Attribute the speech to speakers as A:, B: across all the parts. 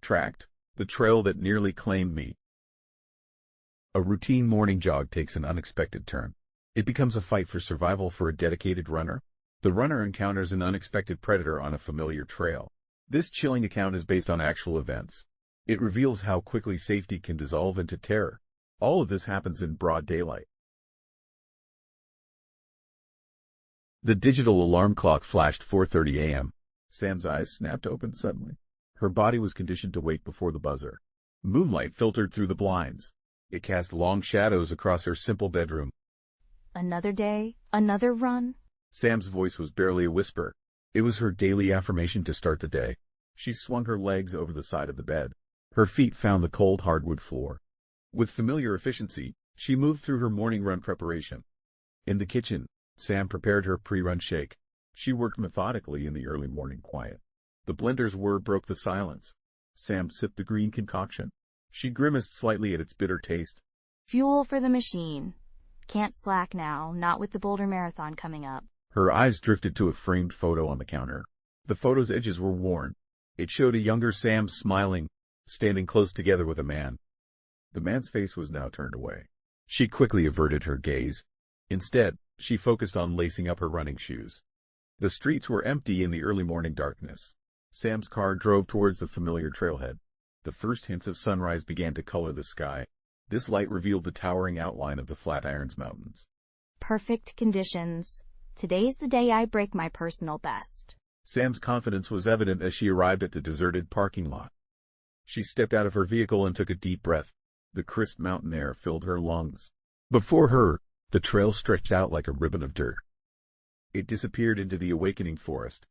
A: Tracked, the trail that nearly claimed me. A routine morning jog takes an unexpected turn. It becomes a fight for survival for a dedicated runner. The runner encounters an unexpected predator on a familiar trail. This chilling account is based on actual events. It reveals how quickly safety can dissolve into terror. All of this happens in broad daylight. The digital alarm clock flashed 4:30 a.m. Sam's eyes snapped open suddenly. Her body was conditioned to wake before the buzzer. Moonlight filtered through the blinds. It cast long shadows across her simple bedroom.
B: Another day, another run.
A: Sam's voice was barely a whisper. It was her daily affirmation to start the day. She swung her legs over the side of the bed. Her feet found the cold hardwood floor. With familiar efficiency, she moved through her morning run preparation. In the kitchen, Sam prepared her pre-run shake. She worked methodically in the early morning quiet. The blender's whir broke the silence. Sam sipped the green concoction. She grimaced slightly at its bitter taste.
B: Fuel for the machine. Can't slack now, not with the Boulder Marathon coming up.
A: Her eyes drifted to a framed photo on the counter. The photo's edges were worn. It showed a younger Sam smiling, standing close together with a man. The man's face was now turned away. She quickly averted her gaze. Instead, she focused on lacing up her running shoes. The streets were empty in the early morning darkness. Sam's car drove towards the familiar trailhead. The first hints of sunrise began to color the sky. This light revealed the towering outline of the Flatirons Mountains.
B: Perfect conditions. Today's the day I break my personal best.
A: Sam's confidence was evident as she arrived at the deserted parking lot. She stepped out of her vehicle and took a deep breath. The crisp mountain air filled her lungs. Before her, the trail stretched out like a ribbon of dirt. It disappeared into the awakening forest.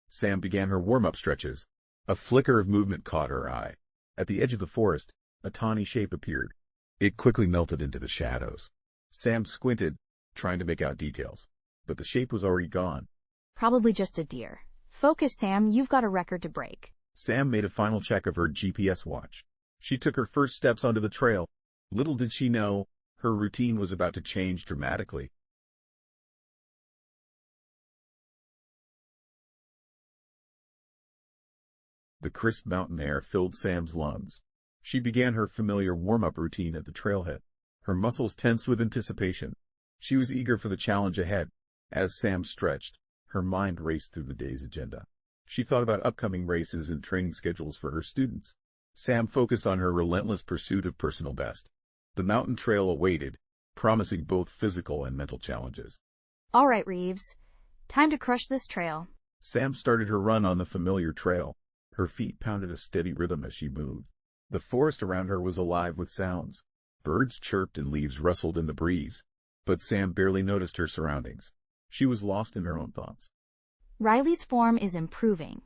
A: Sam began her warm-up stretches. A flicker of movement caught her eye. At the edge of the forest, a tawny shape appeared. It quickly melted into the shadows. Sam squinted, trying to make out details, but the shape was already gone.
B: Probably just a deer. Focus, Sam, you've got a record to break.
A: Sam made a final check of her GPS watch. She took her first steps onto the trail. Little did she know, her routine was about to change dramatically. The crisp mountain air filled Sam's lungs. She began her familiar warm-up routine at the trailhead. Her muscles tensed with anticipation. She was eager for the challenge ahead. As Sam stretched, her mind raced through the day's agenda. She thought about upcoming races and training schedules for her students. Sam focused on her relentless pursuit of personal best. The mountain trail awaited, promising both physical and mental challenges.
B: All right, Reeves. Time to crush this trail.
A: Sam started her run on the familiar trail. Her feet pounded a steady rhythm as she moved. The forest around her was alive with sounds. Birds chirped and leaves rustled in the breeze. But Sam barely noticed her surroundings. She was lost in her own thoughts.
B: Riley's form is improving.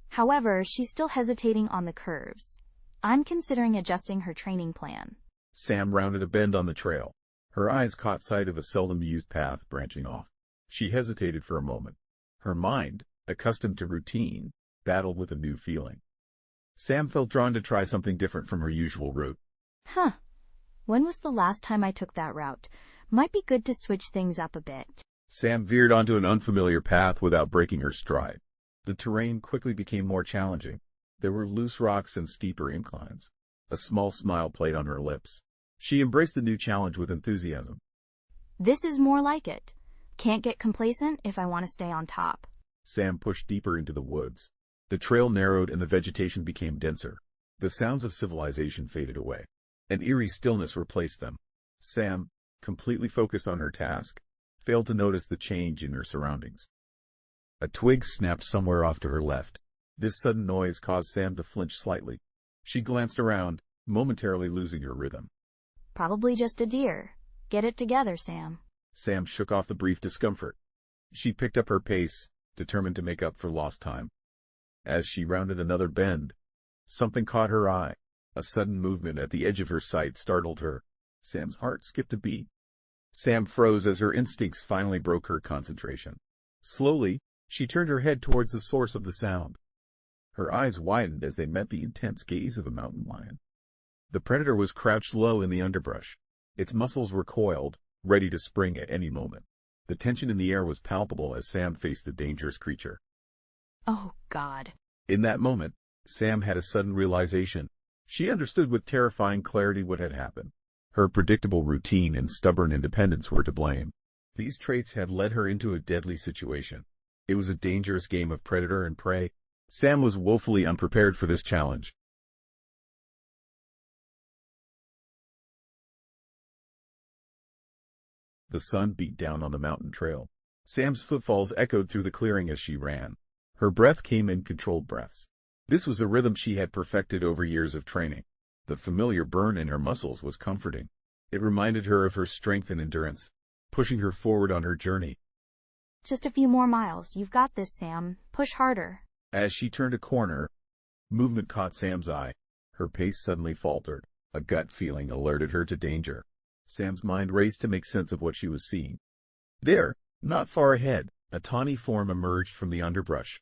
B: However, she's still hesitating on the curves. I'm considering adjusting her training plan.
A: Sam rounded a bend on the trail. Her eyes caught sight of a seldom-used path branching off. She hesitated for a moment. Her mind, accustomed to routine, battled with a new feeling. Sam felt drawn to try something different from her usual route.
B: When was the last time I took that route? Might be good to switch things up a bit.
A: Sam veered onto an unfamiliar path without breaking her stride. The terrain quickly became more challenging. There were loose rocks and steeper inclines. A small smile played on her lips. She embraced the new challenge with enthusiasm.
B: This is more like it. Can't get complacent if I want to stay on top.
A: Sam pushed deeper into the woods. The trail narrowed and the vegetation became denser. The sounds of civilization faded away. An eerie stillness replaced them. Sam, completely focused on her task, failed to notice the change in her surroundings. A twig snapped somewhere off to her left. This sudden noise caused Sam to flinch slightly. She glanced around, momentarily losing her rhythm.
B: Probably just a deer. Get it together, Sam.
A: Sam shook off the brief discomfort. She picked up her pace, determined to make up for lost time. As she rounded another bend, something caught her eye. A sudden movement at the edge of her sight startled her. Sam's heart skipped a beat. Sam froze as her instincts finally broke her concentration. Slowly, she turned her head towards the source of the sound. Her eyes widened as they met the intense gaze of a mountain lion. The predator was crouched low in the underbrush. Its muscles were coiled, ready to spring at any moment. The tension in the air was palpable as Sam faced the dangerous creature.
B: Oh, God.
A: In that moment, Sam had a sudden realization. She understood with terrifying clarity what had happened. Her predictable routine and stubborn independence were to blame. These traits had led her into a deadly situation. It was a dangerous game of predator and prey. Sam was woefully unprepared for this challenge. The sun beat down on the mountain trail. Sam's footfalls echoed through the clearing as she ran. Her breath came in controlled breaths. This was a rhythm she had perfected over years of training. The familiar burn in her muscles was comforting. It reminded her of her strength and endurance, pushing her forward on her journey.
B: Just a few more miles. You've got this, Sam. Push harder.
A: As she turned a corner, movement caught Sam's eye. Her pace suddenly faltered. A gut feeling alerted her to danger. Sam's mind raced to make sense of what she was seeing. There, not far ahead, a tawny form emerged from the underbrush.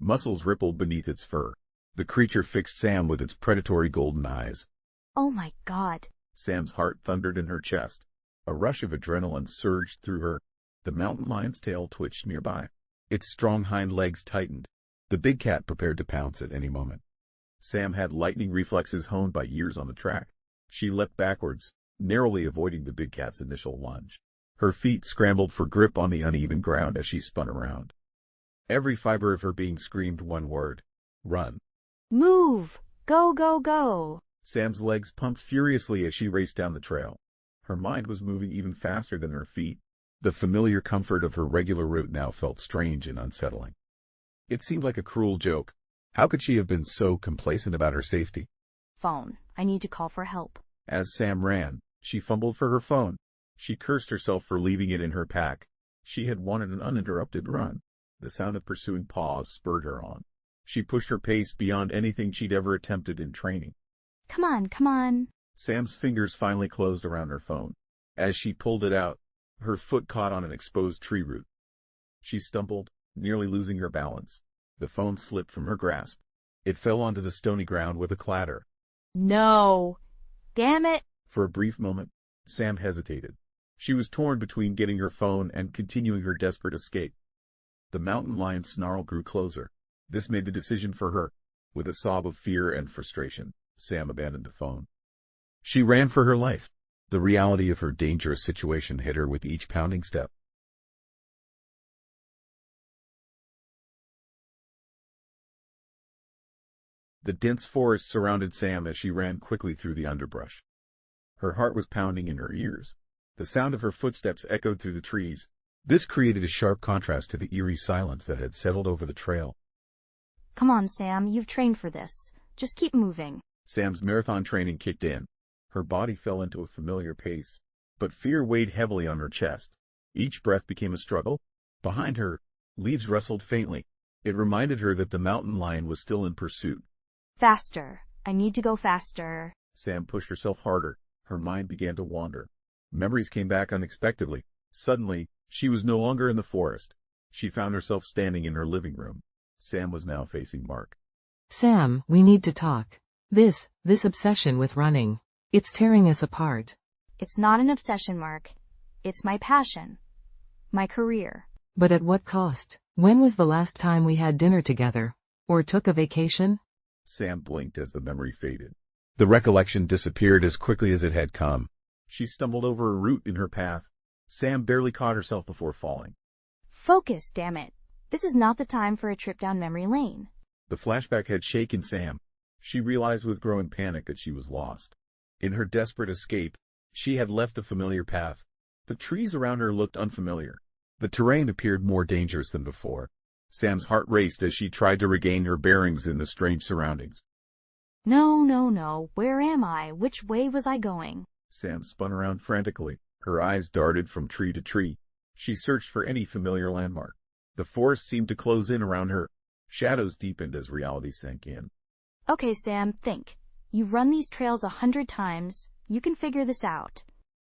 A: Muscles rippled beneath its fur. The creature fixed Sam with its predatory golden eyes.
B: Oh my God.
A: Sam's heart thundered in her chest. A rush of adrenaline surged through her. The mountain lion's tail twitched nearby. Its strong hind legs tightened. The big cat prepared to pounce at any moment. Sam had lightning reflexes honed by years on the track. She leapt backwards, narrowly avoiding the big cat's initial lunge. Her feet scrambled for grip on the uneven ground as she spun around. Every fiber of her being screamed one word: run.
B: Move! Go, go, go!
A: Sam's legs pumped furiously as she raced down the trail. Her mind was moving even faster than her feet. The familiar comfort of her regular route now felt strange and unsettling. It seemed like a cruel joke. How could she have been so complacent about her safety?
B: Phone. I need to call for help.
A: As Sam ran, she fumbled for her phone. She cursed herself for leaving it in her pack. She had wanted an uninterrupted run. The sound of pursuing paws spurred her on. She pushed her pace beyond anything she'd ever attempted in training.
B: Come on, come on.
A: Sam's fingers finally closed around her phone. As she pulled it out, her foot caught on an exposed tree root. She stumbled, nearly losing her balance. The phone slipped from her grasp. It fell onto the stony ground with a clatter.
B: No! Damn it!
A: For a brief moment, Sam hesitated. She was torn between getting her phone and continuing her desperate escape. The mountain lion's snarl grew closer. This made the decision for her. With a sob of fear and frustration, Sam abandoned the phone. She ran for her life. The reality of her dangerous situation hit her with each pounding step. The dense forest surrounded Sam as she ran quickly through the underbrush. Her heart was pounding in her ears. The sound of her footsteps echoed through the trees. This created a sharp contrast to the eerie silence that had settled over the trail.
B: Come on, Sam. You've trained for this. Just keep moving.
A: Sam's marathon training kicked in. Her body fell into a familiar pace, but fear weighed heavily on her chest. Each breath became a struggle. Behind her, leaves rustled faintly. It reminded her that the mountain lion was still in pursuit.
B: Faster. I need to go faster.
A: Sam pushed herself harder. Her mind began to wander. Memories came back unexpectedly. Suddenly, she was no longer in the forest. She found herself standing in her living room. Sam was now facing Mark.
C: Sam, we need to talk. This obsession with running. It's tearing us apart.
B: It's not an obsession, Mark. It's my passion. My career.
C: But at what cost? When was the last time we had dinner together? Or took a vacation?
A: Sam blinked as the memory faded. The recollection disappeared as quickly as it had come. She stumbled over a root in her path. Sam barely caught herself before falling.
B: Focus, damn it. This is not the time for a trip down memory lane.
A: The flashback had shaken Sam. She realized with growing panic that she was lost. In her desperate escape, she had left the familiar path. The trees around her looked unfamiliar. The terrain appeared more dangerous than before. Sam's heart raced as she tried to regain her bearings in the strange surroundings.
B: No, no, no. Where am I? Which way was I going?
A: Sam spun around frantically. Her eyes darted from tree to tree. She searched for any familiar landmark. The forest seemed to close in around her. Shadows deepened as reality sank in.
B: Okay, Sam, think. You've run these trails 100 times. You can figure this out.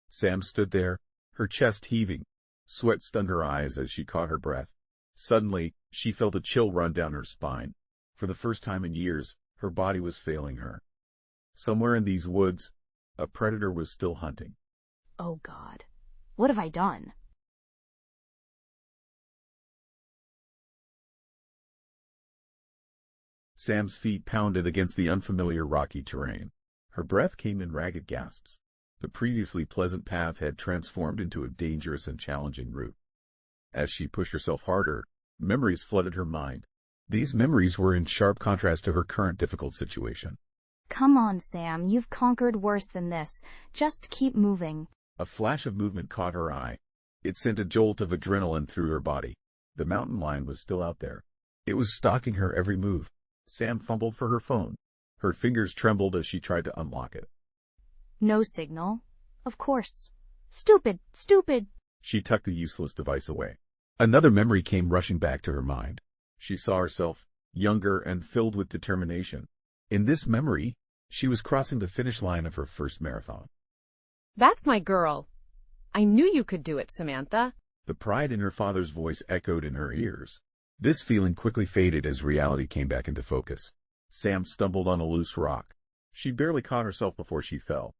A: Sam stood there, her chest heaving. Sweat stung her eyes as she caught her breath. Suddenly, she felt a chill run down her spine. For the first time in years, her body was failing her. Somewhere in these woods, a predator was still hunting.
B: Oh God, what have I done?
A: Sam's feet pounded against the unfamiliar rocky terrain. Her breath came in ragged gasps. The previously pleasant path had transformed into a dangerous and challenging route. As she pushed herself harder, memories flooded her mind. These memories were in sharp contrast to her current difficult situation.
B: Come on, Sam, you've conquered worse than this. Just keep moving.
A: A flash of movement caught her eye. It sent a jolt of adrenaline through her body. The mountain lion was still out there. It was stalking her every move. Sam fumbled for her phone. Her fingers trembled as she tried to unlock it.
B: No signal. Of course. Stupid, stupid.
A: She tucked the useless device away. Another memory came rushing back to her mind. She saw herself, younger and filled with determination. In this memory, she was crossing the finish line of her first marathon.
D: That's my girl. I knew you could do it, Samantha.
A: The pride in her father's voice echoed in her ears. This feeling quickly faded as reality came back into focus. Sam stumbled on a loose rock. She barely caught herself before she fell.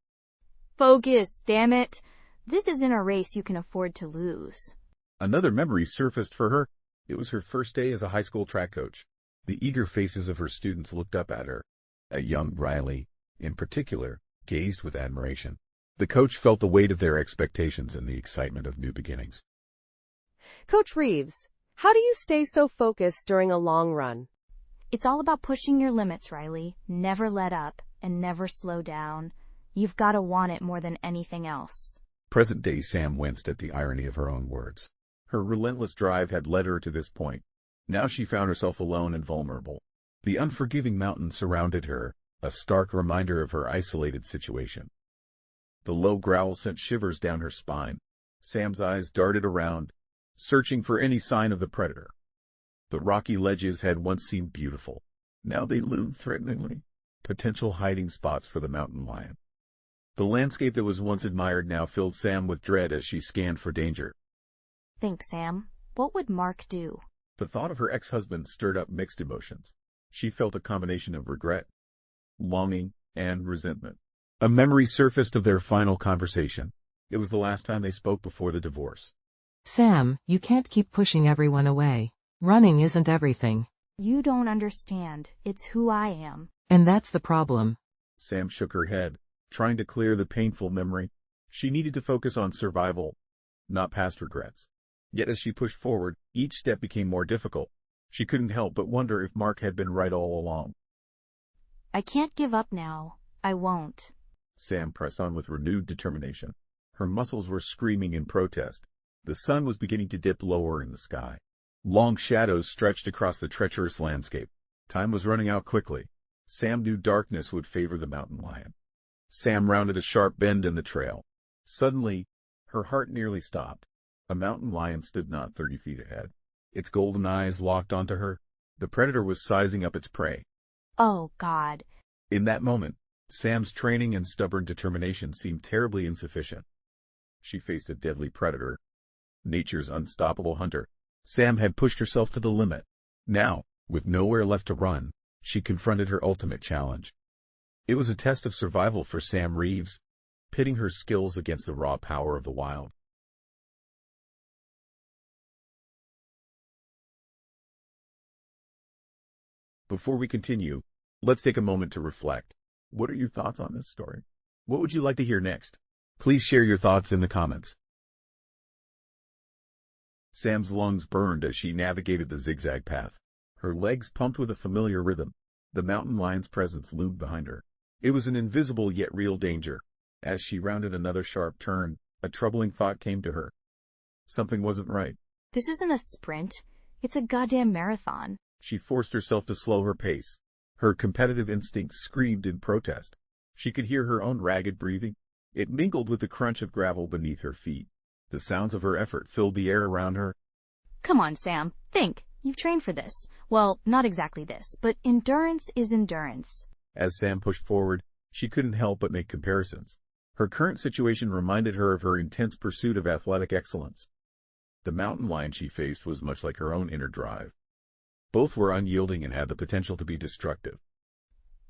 B: Focus, damn it. This isn't a race you can afford to lose.
A: Another memory surfaced for her. It was her first day as a high school track coach. The eager faces of her students looked up at her. A young Riley, in particular, gazed with admiration. The coach felt the weight of their expectations and the excitement of new beginnings.
D: Coach Reeves, how do you stay so focused during a long run?
B: It's all about pushing your limits, Riley. Never let up and never slow down. You've got to want it more than anything else.
A: Present-day Sam winced at the irony of her own words. Her relentless drive had led her to this point. Now she found herself alone and vulnerable. The unforgiving mountain surrounded her, a stark reminder of her isolated situation. The low growl sent shivers down her spine. Sam's eyes darted around, searching for any sign of the predator. The rocky ledges had once seemed beautiful. Now they loomed threateningly, potential hiding spots for the mountain lion. The landscape that was once admired now filled Sam with dread as she scanned for danger.
B: Think, Sam. What would Mark do?
A: The thought of her ex-husband stirred up mixed emotions. She felt a combination of regret, longing, and resentment. A memory surfaced of their final conversation. It was the last time they spoke before the divorce.
C: Sam, you can't keep pushing everyone away. Running isn't everything.
B: You don't understand. It's who I am.
C: And that's the problem.
A: Sam shook her head, trying to clear the painful memory. She needed to focus on survival, not past regrets. Yet as she pushed forward, each step became more difficult. She couldn't help but wonder if Mark had been right all along.
B: I can't give up now. I won't.
A: Sam pressed on with renewed determination. Her muscles were screaming in protest. The sun was beginning to dip lower in the sky. Long shadows stretched across the treacherous landscape. Time was running out quickly. Sam knew darkness would favor the mountain lion. Sam rounded a sharp bend in the trail. Suddenly, her heart nearly stopped. A mountain lion stood not 30 feet ahead. Its golden eyes locked onto her. The predator was sizing up its prey.
B: Oh, God.
A: In that moment, Sam's training and stubborn determination seemed terribly insufficient. She faced a deadly predator, nature's unstoppable hunter. Sam had pushed herself to the limit. Now, with nowhere left to run, she confronted her ultimate challenge. It was a test of survival for Sam Reeves, pitting her skills against the raw power of the wild. Before we continue, let's take a moment to reflect. What are your thoughts on this story? What would you like to hear next? Please share your thoughts in the comments. Sam's lungs burned as she navigated the zigzag path. Her legs pumped with a familiar rhythm. The mountain lion's presence loomed behind her. It was an invisible yet real danger. As she rounded another sharp turn, a troubling thought came to her. Something wasn't right.
B: This isn't a sprint. It's a goddamn marathon.
A: She forced herself to slow her pace. Her competitive instincts screamed in protest. She could hear her own ragged breathing. It mingled with the crunch of gravel beneath her feet. The sounds of her effort filled the air around her.
B: Come on, Sam. Think. You've trained for this. Well, not exactly this, but endurance is endurance.
A: As Sam pushed forward, she couldn't help but make comparisons. Her current situation reminded her of her intense pursuit of athletic excellence. The mountain lion she faced was much like her own inner drive. Both were unyielding and had the potential to be destructive.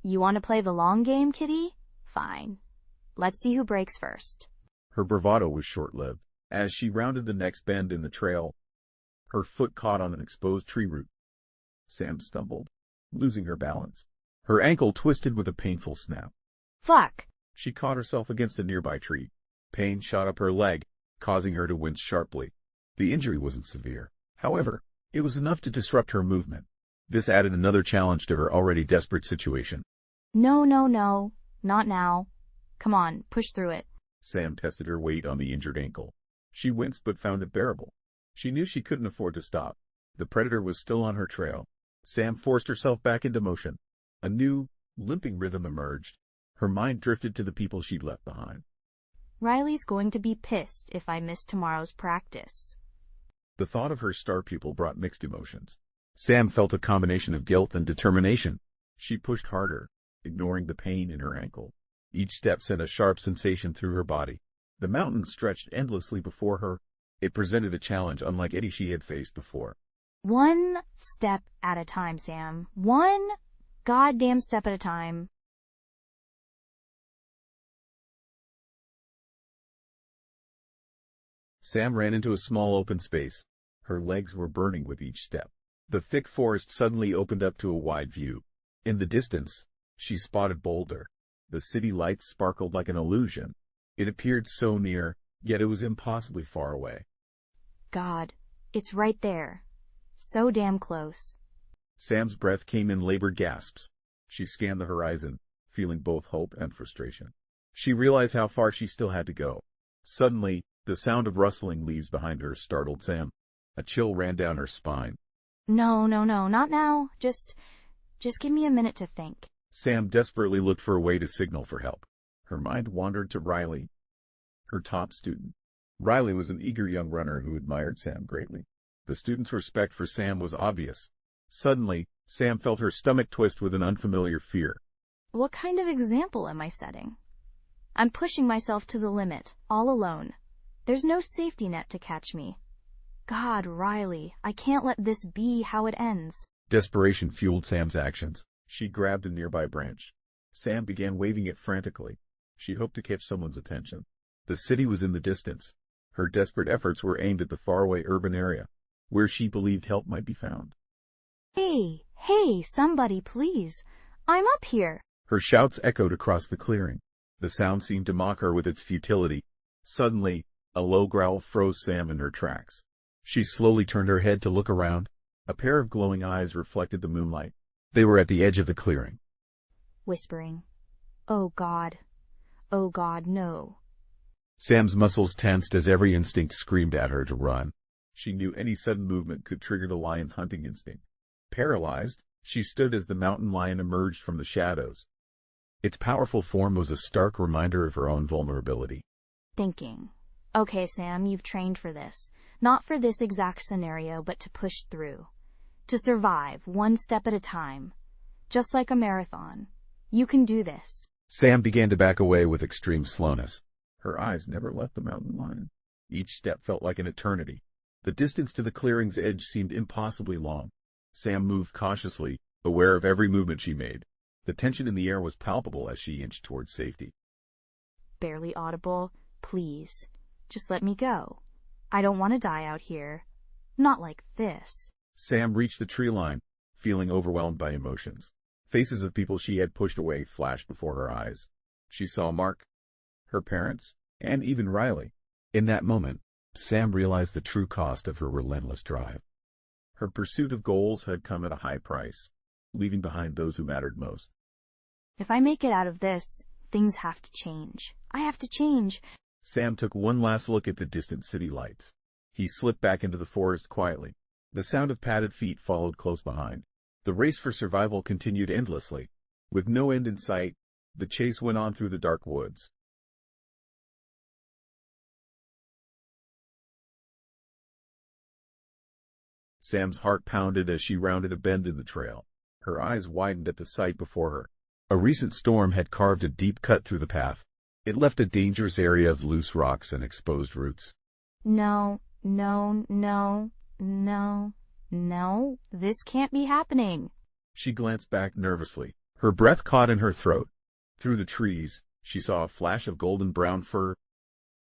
B: You want to play the long game, kitty? Fine. Let's see who breaks first.
A: Her bravado was short-lived. As she rounded the next bend in the trail, her foot caught on an exposed tree root. Sam stumbled. losing her balance. Her ankle twisted with a painful snap.
B: Fuck!
A: She caught herself against a nearby tree. Pain shot up her leg, causing her to wince sharply. The injury wasn't severe. However, it was enough to disrupt her movement. This added another challenge to her already desperate situation.
B: No, no, no. Not now. Come on, push through it.
A: Sam tested her weight on the injured ankle. She winced but found it bearable. She knew she couldn't afford to stop. The predator was still on her trail. Sam forced herself back into motion. A new, limping rhythm emerged. Her mind drifted to the people she'd left behind.
B: Riley's going to be pissed if I miss tomorrow's practice.
A: The thought of her star pupil brought mixed emotions. Sam felt a combination of guilt and determination. She pushed harder, ignoring the pain in her ankle. Each step sent a sharp sensation through her body. The mountain stretched endlessly before her. It presented a challenge unlike any she had faced before.
B: One step at a time, Sam. One goddamn step at a time.
A: Sam ran into a small open space. Her legs were burning with each step. The thick forest suddenly opened up to a wide view. In the distance, she spotted Boulder. The city lights sparkled like an illusion. It appeared so near, yet it was impossibly far away.
B: God, it's right there. So damn close.
A: Sam's breath came in labored gasps. She scanned the horizon, feeling both hope and frustration. She realized how far she still had to go. Suddenly, the sound of rustling leaves behind her startled Sam. A chill ran down her spine.
B: No, no, no, not now. Just give me a minute to think.
A: Sam desperately looked for a way to signal for help. Her mind wandered to Riley, her top student. Riley was an eager young runner who admired Sam greatly. The student's respect for Sam was obvious. Suddenly, Sam felt her stomach twist with an unfamiliar fear.
B: What kind of example am I setting? I'm pushing myself to the limit, all alone. There's no safety net to catch me. God, Riley, I can't let this be how it ends.
A: Desperation fueled Sam's actions. She grabbed a nearby branch. Sam began waving it frantically. She hoped to catch someone's attention. The city was in the distance. Her desperate efforts were aimed at the faraway urban area, where she believed help might be found.
B: Hey, somebody please. I'm up here.
A: Her shouts echoed across the clearing. The sound seemed to mock her with its futility. Suddenly, a low growl froze Sam in her tracks. She slowly turned her head to look around. A pair of glowing eyes reflected the moonlight. They were at the edge of the clearing.
B: Whispering, Oh God, no.
A: Sam's muscles tensed as every instinct screamed at her to run. She knew any sudden movement could trigger the lion's hunting instinct. Paralyzed, she stood as the mountain lion emerged from the shadows. Its powerful form was a stark reminder of her own vulnerability.
B: Thinking, okay, Sam, you've trained for this. Not for this exact scenario, but to push through. To survive, one step at a time. Just like a marathon. You can do this.
A: Sam began to back away with extreme slowness. Her eyes never left the mountain lion. Each step felt like an eternity. The distance to the clearing's edge seemed impossibly long. Sam moved cautiously, aware of every movement she made. The tension in the air was palpable as she inched towards safety.
B: Barely audible. Please, just let me go. I don't want to die out here. Not like this.
A: Sam reached the tree line, feeling overwhelmed by emotions. Faces of people she had pushed away flashed before her eyes. She saw Mark, her parents, and even Riley. In that moment, Sam realized the true cost of her relentless drive. Her pursuit of goals had come at a high price, leaving behind those who mattered most.
B: If I make it out of this, things have to change. I have to change.
A: Sam took one last look at the distant city lights. He slipped back into the forest quietly. The sound of padded feet followed close behind. The race for survival continued endlessly. With no end in sight, the chase went on through the dark woods. Sam's heart pounded as she rounded a bend in the trail. Her eyes widened at the sight before her. A recent storm had carved a deep cut through the path. It left a dangerous area of loose rocks and exposed roots.
B: No, this can't be happening.
A: She glanced back nervously. Her breath caught in her throat. Through the trees, she saw a flash of golden-brown fur.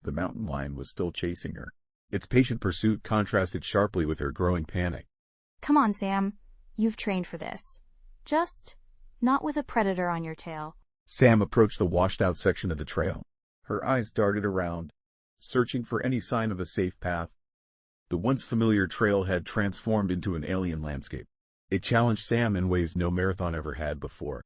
A: The mountain lion was still chasing her. Its patient pursuit contrasted sharply with her growing panic.
B: Come on, Sam. You've trained for this. Just not with a predator on your tail.
A: Sam approached the washed-out section of the trail. Her eyes darted around, searching for any sign of a safe path. The once familiar trail had transformed into an alien landscape. It challenged Sam in ways no marathon ever had before.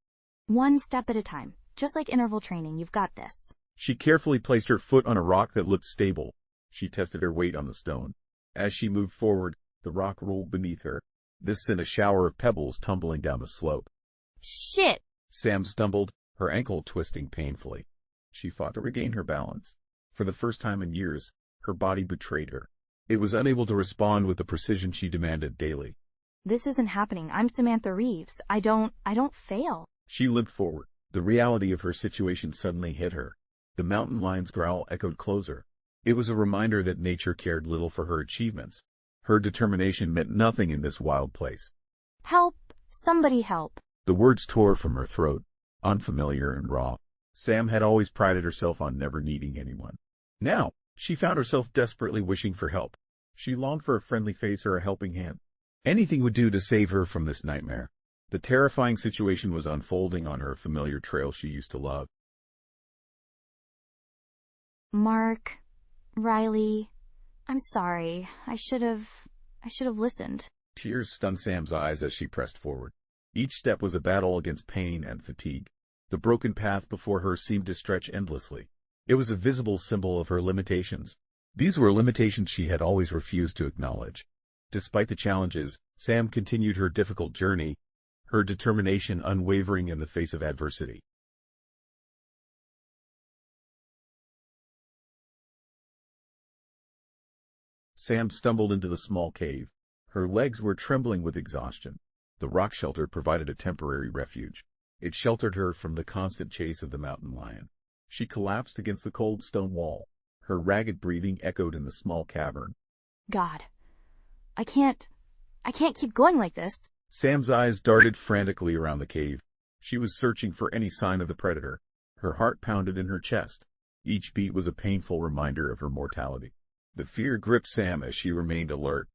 B: One step at a time. Just like interval training, you've got this.
A: She carefully placed her foot on a rock that looked stable. She tested her weight on the stone. As she moved forward, the rock rolled beneath her. This sent a shower of pebbles tumbling down the slope.
B: Shit!
A: Sam stumbled, her ankle twisting painfully. She fought to regain her balance. For the first time in years, her body betrayed her. It was unable to respond with the precision she demanded daily.
B: This isn't happening. I'm Samantha Reeves. I don't fail.
A: She limped forward. The reality of her situation suddenly hit her. The mountain lion's growl echoed closer. It was a reminder that nature cared little for her achievements. Her determination meant nothing in this wild place.
B: Help! Somebody help!
A: The words tore from her throat, unfamiliar and raw. Sam had always prided herself on never needing anyone. Now, she found herself desperately wishing for help. She longed for a friendly face or a helping hand. Anything would do to save her from this nightmare. The terrifying situation was unfolding on her familiar trail she used to love.
B: Mark, Riley, I'm sorry. I should have listened.
A: Tears stung Sam's eyes as she pressed forward. Each step was a battle against pain and fatigue. The broken path before her seemed to stretch endlessly. It was a visible symbol of her limitations. These were limitations she had always refused to acknowledge. Despite the challenges, Sam continued her difficult journey, her determination unwavering in the face of adversity. Sam stumbled into the small cave. Her legs were trembling with exhaustion. The rock shelter provided a temporary refuge. It sheltered her from the constant chase of the mountain lion. She collapsed against the cold stone wall. Her ragged breathing echoed in the small cavern.
B: God, I can't keep going like this.
A: Sam's eyes darted frantically around the cave. She was searching for any sign of the predator. Her heart pounded in her chest. Each beat was a painful reminder of her mortality. The fear gripped Sam as she remained alert,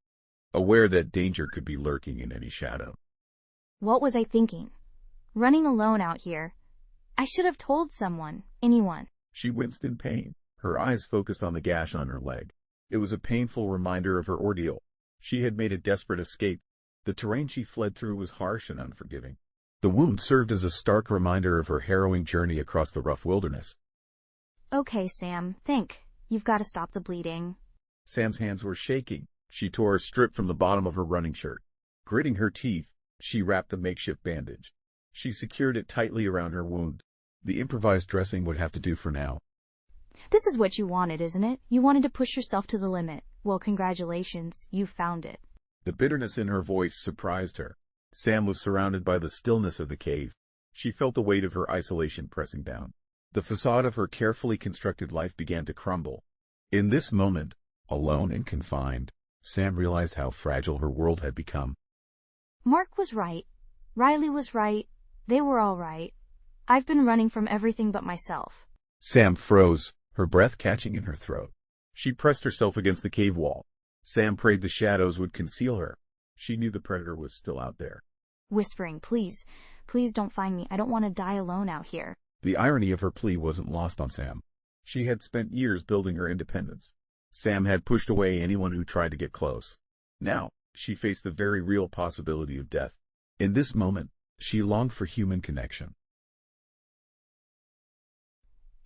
A: aware that danger could be lurking in any shadow.
B: What was I thinking? Running alone out here. I should have told someone, anyone.
A: She winced in pain, her eyes focused on the gash on her leg. It was a painful reminder of her ordeal. She had made a desperate escape. The terrain she fled through was harsh and unforgiving. The wound served as a stark reminder of her harrowing journey across the rough wilderness.
B: Okay, Sam, think. You've got to stop the bleeding.
A: Sam's hands were shaking. She tore a strip from the bottom of her running shirt. Gritting her teeth, she wrapped the makeshift bandage. She secured it tightly around her wound. The improvised dressing would have to do for now.
B: This is what you wanted, isn't it? You wanted to push yourself to the limit. Well, congratulations, you found it.
A: The bitterness in her voice surprised her. Sam was surrounded by the stillness of the cave. She felt the weight of her isolation pressing down. The facade of her carefully constructed life began to crumble. In this moment, alone and confined, Sam realized how fragile her world had become.
B: Mark was right. Riley was right. They were all right. I've been running from everything but myself.
A: Sam froze, her breath catching in her throat. She pressed herself against the cave wall. Sam prayed the shadows would conceal her. She knew the predator was still out there.
B: Whispering, please don't find me. I don't want to die alone out here.
A: The irony of her plea wasn't lost on Sam. She had spent years building her independence. Sam had pushed away anyone who tried to get close. Now, she faced the very real possibility of death. In this moment, she longed for human connection.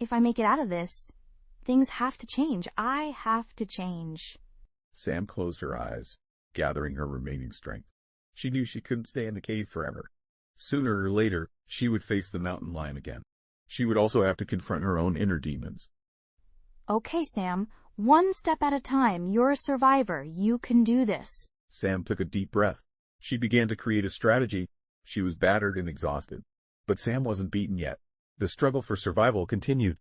B: If I make it out of this, things have to change. I have to change.
A: Sam closed her eyes, gathering her remaining strength. She knew she couldn't stay in the cave forever. Sooner or later, she would face the mountain lion again. She would also have to confront her own inner demons.
B: Okay, Sam. One step at a time. You're a survivor. You can do this.
A: Sam took a deep breath. She began to create a strategy. She was battered and exhausted. But Sam wasn't beaten yet. The struggle for survival continued.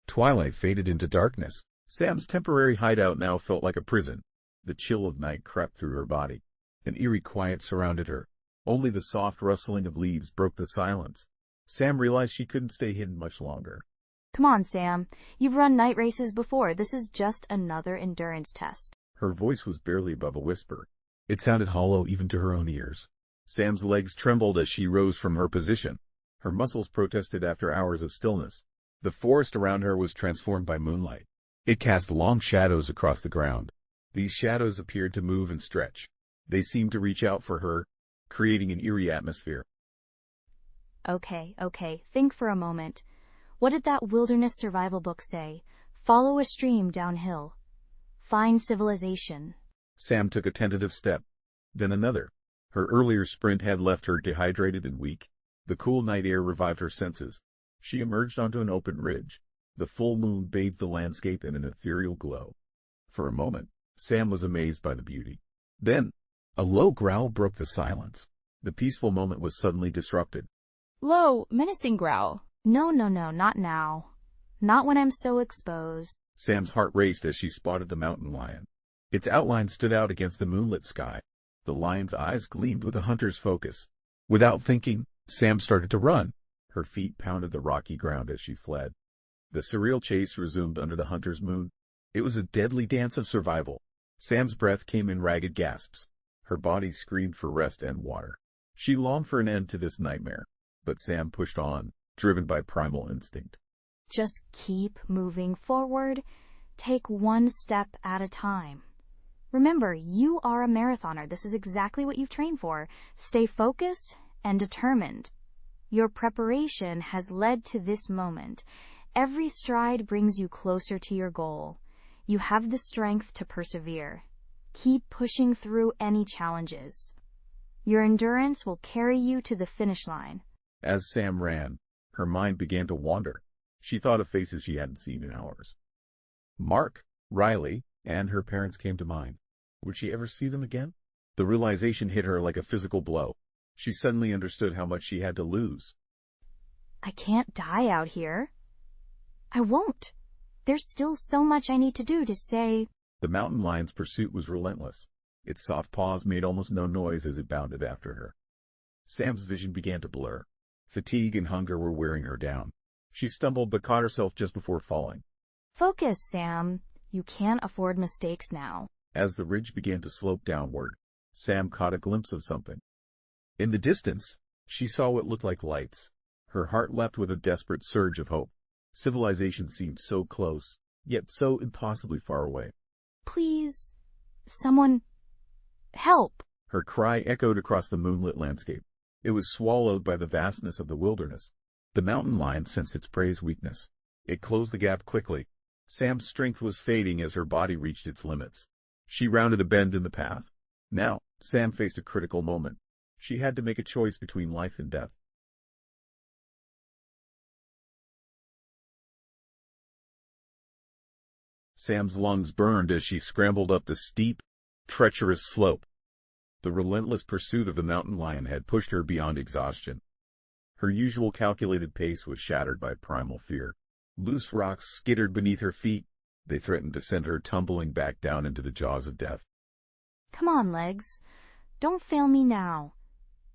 A: Twilight faded into darkness. Sam's temporary hideout now felt like a prison. The chill of night crept through her body. An eerie quiet surrounded her. Only the soft rustling of leaves broke the silence. Sam realized she couldn't stay hidden much longer.
B: Come on, Sam. You've run night races before. This is just another endurance test.
A: Her voice was barely above a whisper. It sounded hollow even to her own ears. Sam's legs trembled as she rose from her position. Her muscles protested after hours of stillness. The forest around her was transformed by moonlight. It cast long shadows across the ground. These shadows appeared to move and stretch. They seemed to reach out for her, creating an eerie atmosphere.
B: Okay, think for a moment. What did that wilderness survival book say? Follow a stream downhill. Find civilization.
A: Sam took a tentative step, then another. Her earlier sprint had left her dehydrated and weak. The cool night air revived her senses. She emerged onto an open ridge. The full moon bathed the landscape in an ethereal glow. For a moment, Sam was amazed by the beauty. Then, a low growl broke the silence. The peaceful moment was suddenly disrupted.
E: Low, menacing growl.
B: No, not now. Not when I'm so exposed.
A: Sam's heart raced as she spotted the mountain lion. Its outline stood out against the moonlit sky. The lion's eyes gleamed with a hunter's focus. Without thinking, Sam started to run. Her feet pounded the rocky ground as she fled. The surreal chase resumed under the hunter's moon. It was a deadly dance of survival. Sam's breath came in ragged gasps. Her body screamed for rest and water. She longed for an end to this nightmare. But Sam pushed on, driven by primal instinct.
B: Just keep moving forward. Take one step at a time. Remember, you are a marathoner. This is exactly what you've trained for. Stay focused and determined. Your preparation has led to this moment. Every stride brings you closer to your goal. You have the strength to persevere. Keep pushing through any challenges. Your endurance will carry you to the finish line.
A: As Sam ran, her mind began to wander. She thought of faces she hadn't seen in hours. Mark, Riley, and her parents came to mind. Would she ever see them again? The realization hit her like a physical blow. She suddenly understood how much she had to lose.
B: I can't die out here. I won't. There's still so much I need to do to say...
A: The mountain lion's pursuit was relentless. Its soft paws made almost no noise as it bounded after her. Sam's vision began to blur. Fatigue and hunger were wearing her down. She stumbled but caught herself just before falling.
B: Focus, Sam. You can't afford mistakes now.
A: As the ridge began to slope downward, Sam caught a glimpse of something. In the distance, she saw what looked like lights. Her heart leapt with a desperate surge of hope. Civilization seemed so close, yet so impossibly far away.
B: Please, someone, help!
A: Her cry echoed across the moonlit landscape. It was swallowed by the vastness of the wilderness. The mountain lion sensed its prey's weakness. It closed the gap quickly. Sam's strength was fading as her body reached its limits. She rounded a bend in the path. Now, Sam faced a critical moment. She had to make a choice between life and death. Sam's lungs burned as she scrambled up the steep, treacherous slope. The relentless pursuit of the mountain lion had pushed her beyond exhaustion. Her usual calculated pace was shattered by primal fear. Loose rocks skittered beneath her feet. They threatened to send her tumbling back down into the jaws of death.
B: Come on, legs. Don't fail me now.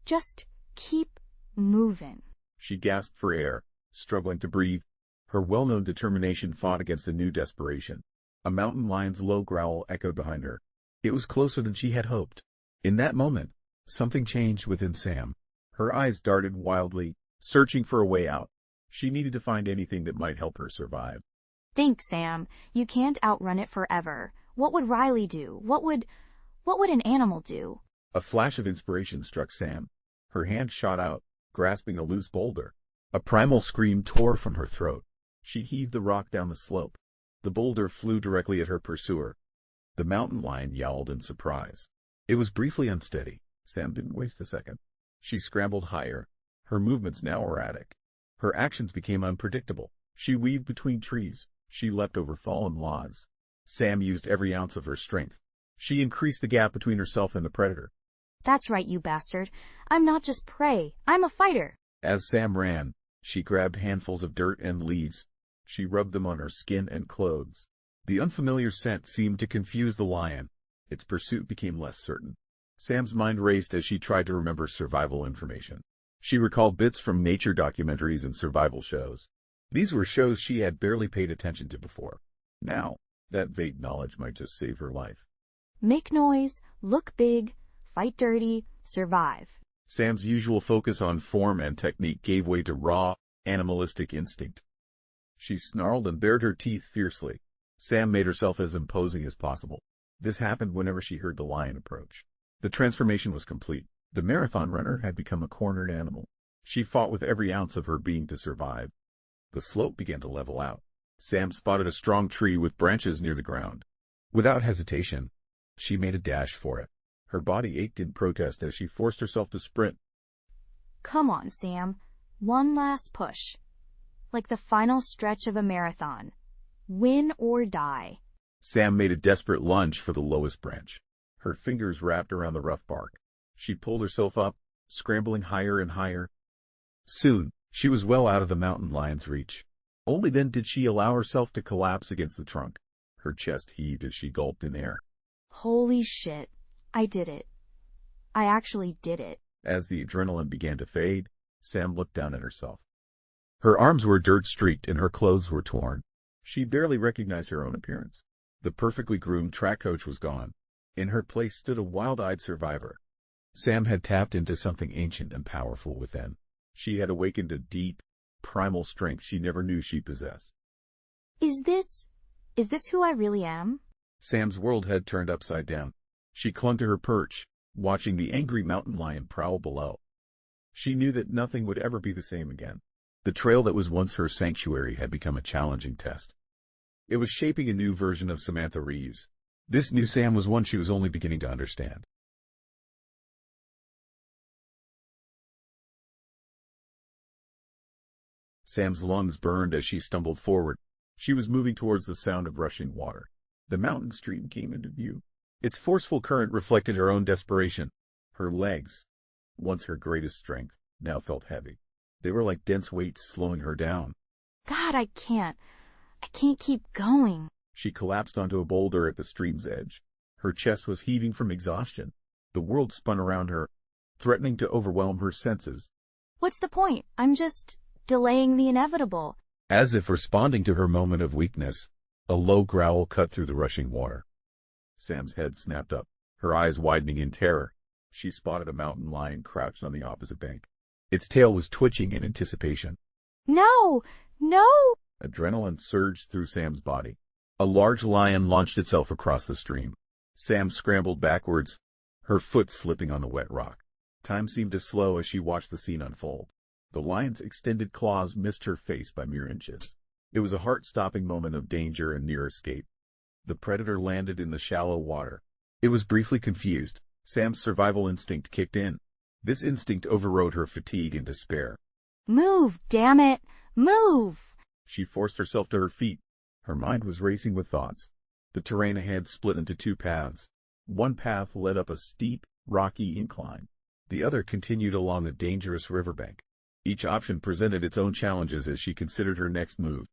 B: Just keep moving.
A: She gasped for air, struggling to breathe. Her well-known determination fought against a new desperation. A mountain lion's low growl echoed behind her. It was closer than she had hoped. In that moment, something changed within Sam. Her eyes darted wildly, searching for a way out. She needed to find anything that might help her survive.
B: Think, Sam. You can't outrun it forever. What would Riley do? What would an animal do?
A: A flash of inspiration struck Sam. Her hand shot out, grasping a loose boulder. A primal scream tore from her throat. She heaved the rock down the slope. The boulder flew directly at her pursuer. The mountain lion yowled in surprise. It was briefly unsteady. Sam didn't waste a second. She scrambled higher, her movements now erratic. Her actions became unpredictable. She weaved between trees. She leapt over fallen logs. Sam used every ounce of her strength. She increased the gap between herself and the predator.
B: That's right, you bastard. I'm not just prey. I'm a fighter.
A: As Sam ran, she grabbed handfuls of dirt and leaves. She rubbed them on her skin and clothes. The unfamiliar scent seemed to confuse the lion. Its pursuit became less certain. Sam's mind raced as she tried to remember survival information. She recalled bits from nature documentaries and survival shows. These were shows she had barely paid attention to before. Now, that vague knowledge might just save her life.
B: Make noise, look big, fight dirty, survive.
A: Sam's usual focus on form and technique gave way to raw, animalistic instinct. She snarled and bared her teeth fiercely. Sam made herself as imposing as possible. This happened whenever she heard the lion approach. The transformation was complete. The marathon runner had become a cornered animal. She fought with every ounce of her being to survive. The slope began to level out. Sam spotted a strong tree with branches near the ground. Without hesitation, she made a dash for it. Her body ached in protest as she forced herself to sprint.
B: Come on, Sam. One last push. Like the final stretch of a marathon. Win or die.
A: Sam made a desperate lunge for the lowest branch. Her fingers wrapped around the rough bark. She pulled herself up, scrambling higher and higher. Soon, she was well out of the mountain lion's reach. Only then did she allow herself to collapse against the trunk. Her chest heaved as she gulped in air.
B: Holy shit. I did it. I actually did it.
A: As the adrenaline began to fade, Sam looked down at herself. Her arms were dirt-streaked and her clothes were torn. She barely recognized her own appearance. The perfectly groomed track coach was gone. In her place stood a wild-eyed survivor. Sam had tapped into something ancient and powerful within. She had awakened a deep, primal strength she never knew she possessed.
B: Is this who I really am?
A: Sam's world had turned upside down. She clung to her perch, watching the angry mountain lion prowl below. She knew that nothing would ever be the same again. The trail that was once her sanctuary had become a challenging test. It was shaping a new version of Samantha Reeves. This new Sam was one she was only beginning to understand. Sam's lungs burned as she stumbled forward. She was moving towards the sound of rushing water. The mountain stream came into view. Its forceful current reflected her own desperation. Her legs, once her greatest strength, now felt heavy. They were like dense weights slowing her down.
B: God, I can't keep going.
A: She collapsed onto a boulder at the stream's edge. Her chest was heaving from exhaustion. The world spun around her, threatening to overwhelm her senses.
B: What's the point? I'm just delaying the inevitable.
A: As if responding to her moment of weakness, a low growl cut through the rushing water. Sam's head snapped up, her eyes widening in terror. She spotted a mountain lion crouched on the opposite bank. Its tail was twitching in anticipation.
B: No! No!
A: Adrenaline surged through Sam's body. A large lion launched itself across the stream. Sam scrambled backwards, her foot slipping on the wet rock. Time seemed to slow as she watched the scene unfold. The lion's extended claws missed her face by mere inches. It was a heart-stopping moment of danger and near escape. The predator landed in the shallow water. It was briefly confused. Sam's survival instinct kicked in. This instinct overrode her fatigue and despair.
B: Move, damn it! Move!
A: She forced herself to her feet. Her mind was racing with thoughts. The terrain ahead split into two paths. One path led up a steep, rocky incline. The other continued along a dangerous riverbank. Each option presented its own challenges as she considered her next move.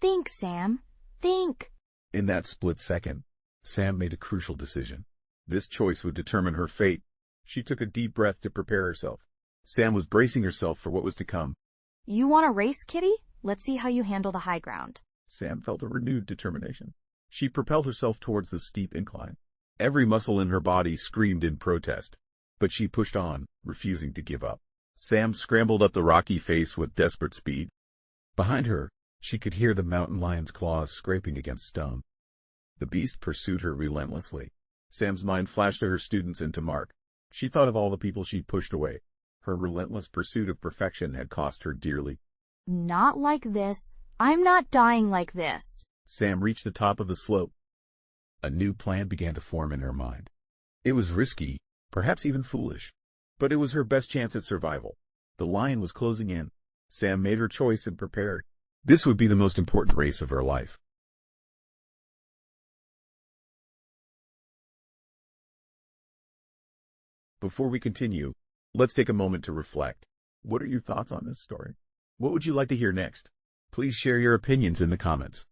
B: Think, Sam. Think.
A: In that split second, Sam made a crucial decision. This choice would determine her fate. She took a deep breath to prepare herself. Sam was bracing herself for what was to come.
B: You want a race, kitty? Let's see how you handle the high ground.
A: Sam felt a renewed determination. She propelled herself towards the steep incline. Every muscle in her body screamed in protest. But she pushed on, refusing to give up. Sam scrambled up the rocky face with desperate speed. Behind her, she could hear the mountain lion's claws scraping against stone. The beast pursued her relentlessly. Sam's mind flashed to her students and to Mark. She thought of all the people she'd pushed away. Her relentless pursuit of perfection had cost her dearly.
B: Not like this. I'm not dying like this.
A: Sam reached the top of the slope. A new plan began to form in her mind. It was risky, perhaps even foolish, but it was her best chance at survival. The lion was closing in. Sam made her choice and prepared. This would be the most important race of her life. Before we continue, let's take a moment to reflect. What are your thoughts on this story? What would you like to hear next? Please share your opinions in the comments.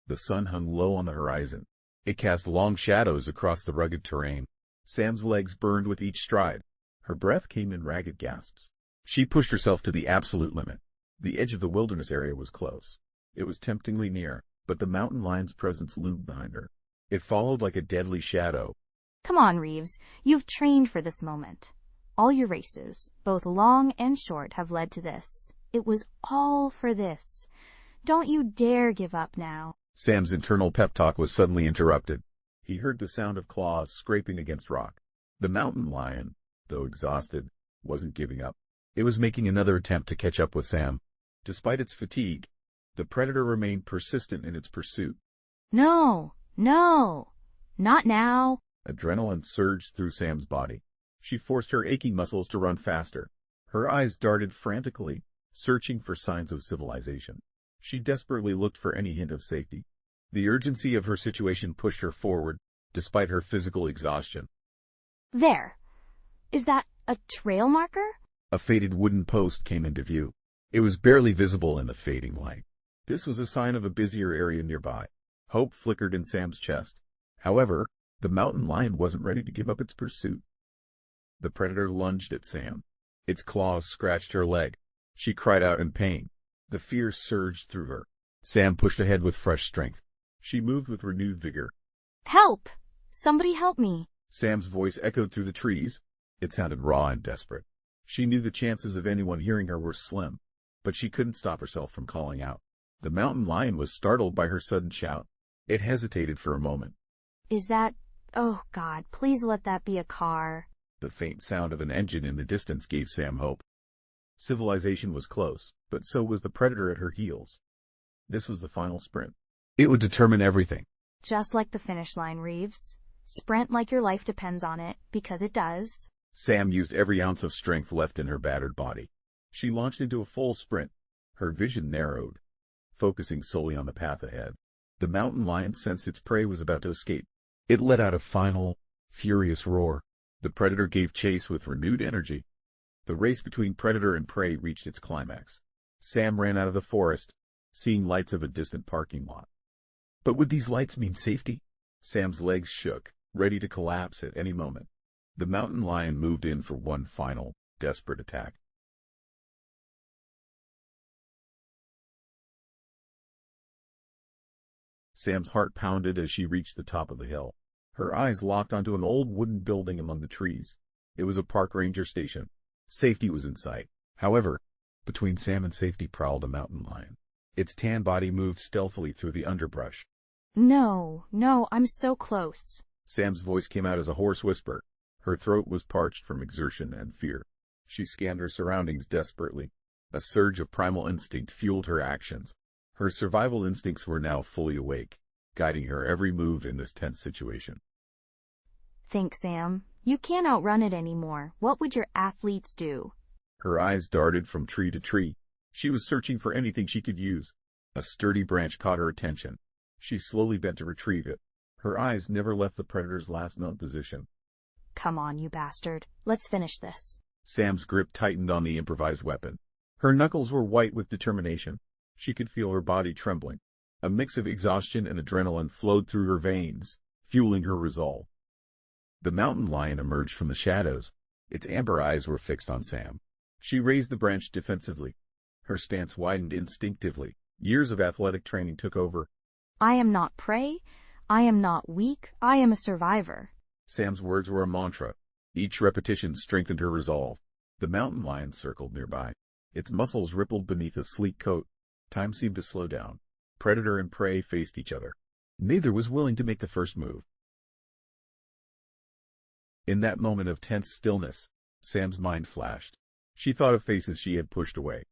A: The sun hung low on the horizon. It cast long shadows across the rugged terrain. Sam's legs burned with each stride. Her breath came in ragged gasps. She pushed herself to the absolute limit. The edge of the wilderness area was close. It was temptingly near, but the mountain lion's presence loomed behind her. It followed like a deadly shadow.
B: Come on, Reeves. You've trained for this moment. All your races, both long and short, have led to this. It was all for this. Don't you dare give up now.
A: Sam's internal pep talk was suddenly interrupted. He heard the sound of claws scraping against rock. The mountain lion, though exhausted, wasn't giving up. It was making another attempt to catch up with Sam. Despite its fatigue, the predator remained persistent in its pursuit.
B: No, not now.
A: Adrenaline surged through Sam's body. She forced her aching muscles to run faster. Her eyes darted frantically, searching for signs of civilization. She desperately looked for any hint of safety. The urgency of her situation pushed her forward, despite her physical exhaustion.
B: There. Is that a trail marker?
A: A faded wooden post came into view. It was barely visible in the fading light. This was a sign of a busier area nearby. Hope flickered in Sam's chest. However, the mountain lion wasn't ready to give up its pursuit. The predator lunged at Sam. Its claws scratched her leg. She cried out in pain. The fear surged through her. Sam pushed ahead with fresh strength. She moved with renewed vigor.
B: Help! Somebody help me.
A: Sam's voice echoed through the trees. It sounded raw and desperate. She knew the chances of anyone hearing her were slim, but she couldn't stop herself from calling out. The mountain lion was startled by her sudden shout. It hesitated for a moment.
B: Is that... Oh, God, please let that be a car.
A: The faint sound of an engine in the distance gave Sam hope. Civilization was close, but so was the predator at her heels. This was the final sprint. It would determine everything.
B: Just like the finish line, Reeves. Sprint like your life depends on it, because it does.
A: Sam used every ounce of strength left in her battered body. She launched into a full sprint. Her vision narrowed, focusing solely on the path ahead. The mountain lion sensed its prey was about to escape. It let out a final, furious roar. The predator gave chase with renewed energy. The race between predator and prey reached its climax. Sam ran out of the forest, seeing lights of a distant parking lot. But would these lights mean safety? Sam's legs shook, ready to collapse at any moment. The mountain lion moved in for one final, desperate attack. Sam's heart pounded as she reached the top of the hill. Her eyes locked onto an old wooden building among the trees. It was a park ranger station. Safety was in sight. However, between Sam and safety prowled a mountain lion. Its tan body moved stealthily through the underbrush.
B: No, I'm so close.
A: Sam's voice came out as a hoarse whisper. Her throat was parched from exertion and fear. She scanned her surroundings desperately. A surge of primal instinct fueled her actions. Her survival instincts were now fully awake, guiding her every move in this tense situation.
B: Think, Sam. You can't outrun it anymore. What would your athletes do?
A: Her eyes darted from tree to tree. She was searching for anything she could use. A sturdy branch caught her attention. She slowly bent to retrieve it. Her eyes never left the predator's last known position.
B: Come on, you bastard. Let's finish this.
A: Sam's grip tightened on the improvised weapon. Her knuckles were white with determination. She could feel her body trembling. A mix of exhaustion and adrenaline flowed through her veins, fueling her resolve. The mountain lion emerged from the shadows. Its amber eyes were fixed on Sam. She raised the branch defensively. Her stance widened instinctively. Years of athletic training took over.
B: I am not prey. I am not weak. I am a survivor.
A: Sam's words were a mantra. Each repetition strengthened her resolve. The mountain lion circled nearby. Its muscles rippled beneath a sleek coat. Time seemed to slow down. Predator and prey faced each other. Neither was willing to make the first move. In that moment of tense stillness, Sam's mind flashed. She thought of faces she had pushed away.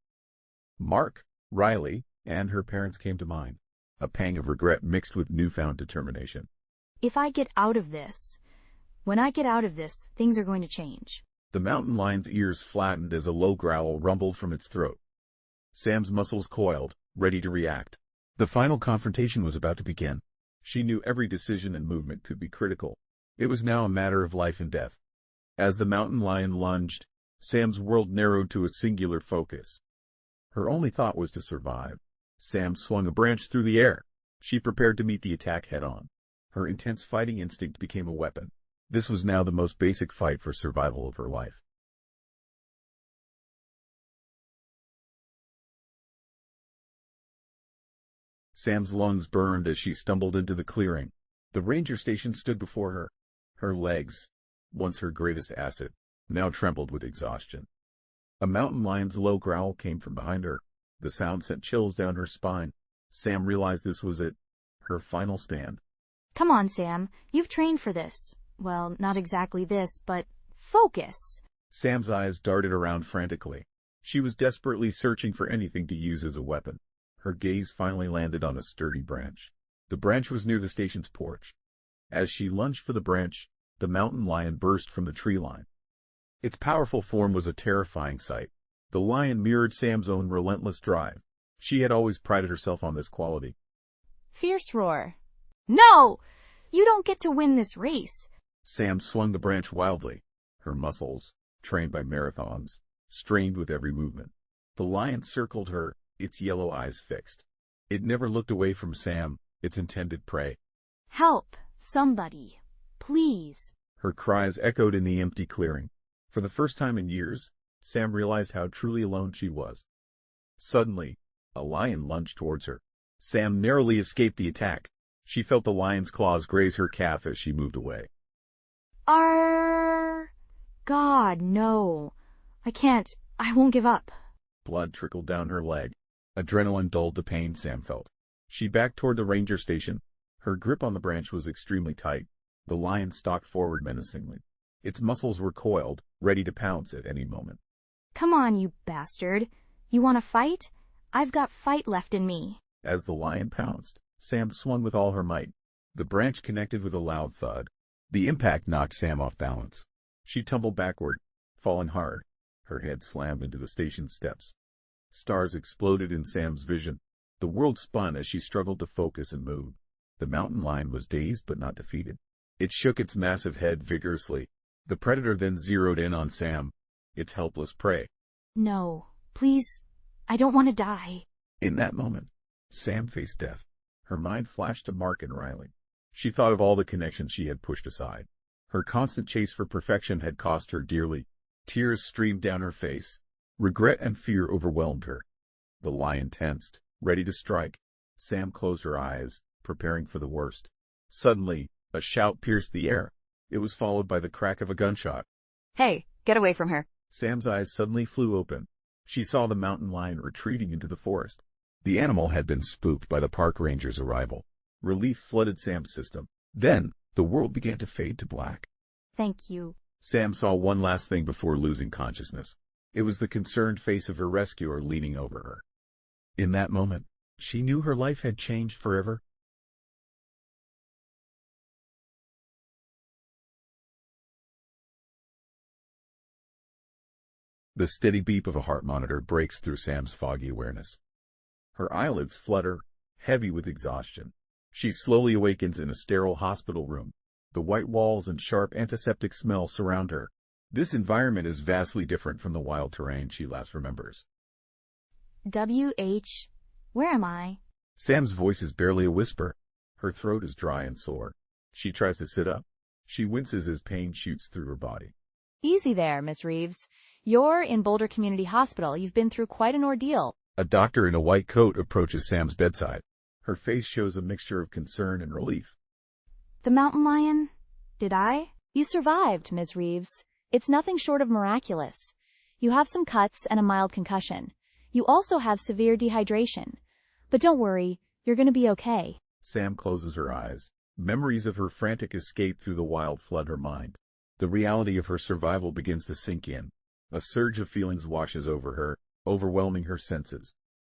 A: Mark, Riley, and her parents came to mind. A pang of regret mixed with newfound determination.
B: If I get out of this, when I get out of this, things are going to change.
A: The mountain lion's ears flattened as a low growl rumbled from its throat. Sam's muscles coiled, ready to react. The final confrontation was about to begin. She knew every decision and movement could be critical. It was now a matter of life and death. As the mountain lion lunged, Sam's world narrowed to a singular focus. Her only thought was to survive. Sam swung a branch through the air. She prepared to meet the attack head-on. Her intense fighting instinct became a weapon. This was now the most basic fight for survival of her life. Sam's lungs burned as she stumbled into the clearing. The ranger station stood before her. Her legs, once her greatest asset, now trembled with exhaustion. A mountain lion's low growl came from behind her. The sound sent chills down her spine. Sam realized this was it, her final stand.
B: Come on, Sam. You've trained for this. Well, not exactly this, but focus.
A: Sam's eyes darted around frantically. She was desperately searching for anything to use as a weapon. Her gaze finally landed on a sturdy branch. The branch was near the station's porch. As she lunged for the branch, the mountain lion burst from the tree line. Its powerful form was a terrifying sight. The lion mirrored Sam's own relentless drive. She had always prided herself on this quality.
E: Fierce roar.
B: No! You don't get to win this race.
A: Sam swung the branch wildly. Her muscles, trained by marathons, strained with every movement. The lion circled her, its yellow eyes fixed. It never looked away from Sam, its intended prey.
B: Help! Somebody! Please!
A: Her cries echoed in the empty clearing. For the first time in years, Sam realized how truly alone she was. Suddenly, a lion lunged towards her. Sam narrowly escaped the attack. She felt the lion's claws graze her calf as she moved away.
B: Arrgh! God, no. I can't. I won't give up.
A: Blood trickled down her leg. Adrenaline dulled the pain Sam felt. She backed toward the ranger station. Her grip on the branch was extremely tight. The lion stalked forward menacingly. Its muscles were coiled, ready to pounce at any moment.
B: Come on, you bastard. You want to fight? I've got fight left in me.
A: As the lion pounced, Sam swung with all her might. The branch connected with a loud thud. The impact knocked Sam off balance. She tumbled backward, falling hard. Her head slammed into the station steps. Stars exploded in Sam's vision. The world spun as she struggled to focus and move. The mountain lion was dazed but not defeated. It shook its massive head vigorously. The predator then zeroed in on Sam, its helpless prey.
B: No, please. I don't want to die.
A: In that moment, Sam faced death. Her mind flashed to Mark and Riley. She thought of all the connections she had pushed aside. Her constant chase for perfection had cost her dearly. Tears streamed down her face. Regret and fear overwhelmed her. The lion tensed, ready to strike. Sam closed her eyes, preparing for the worst. Suddenly, a shout pierced the air. It was followed by the crack of a gunshot.
E: Hey, get away from her.
A: Sam's eyes suddenly flew open. She saw the mountain lion retreating into the forest. The animal had been spooked by the park ranger's arrival. Relief flooded Sam's system. Then, the world began to fade to black.
B: Thank you.
A: Sam saw one last thing before losing consciousness. It was the concerned face of her rescuer leaning over her. In that moment, she knew her life had changed forever. The steady beep of a heart monitor breaks through Sam's foggy awareness. Her eyelids flutter, heavy with exhaustion. She slowly awakens in a sterile hospital room. The white walls and sharp antiseptic smell surround her. This environment is vastly different from the wild terrain she last remembers.
B: W.H. Where am I?
A: Sam's voice is barely a whisper. Her throat is dry and sore. She tries to sit up. She winces as pain shoots through her body.
E: Easy there, Miss Reeves. You're in Boulder Community Hospital. You've been through quite an ordeal.
A: A doctor in a white coat approaches Sam's bedside. Her face shows a mixture of concern and relief.
B: The mountain lion? Did I?
E: You survived, Miss Reeves. It's nothing short of miraculous. You have some cuts and a mild concussion. You also have severe dehydration. But don't worry, you're going to be okay.
A: Sam closes her eyes. Memories of her frantic escape through the wild flood her mind. The reality of her survival begins to sink in. A surge of feelings washes over her, overwhelming her senses.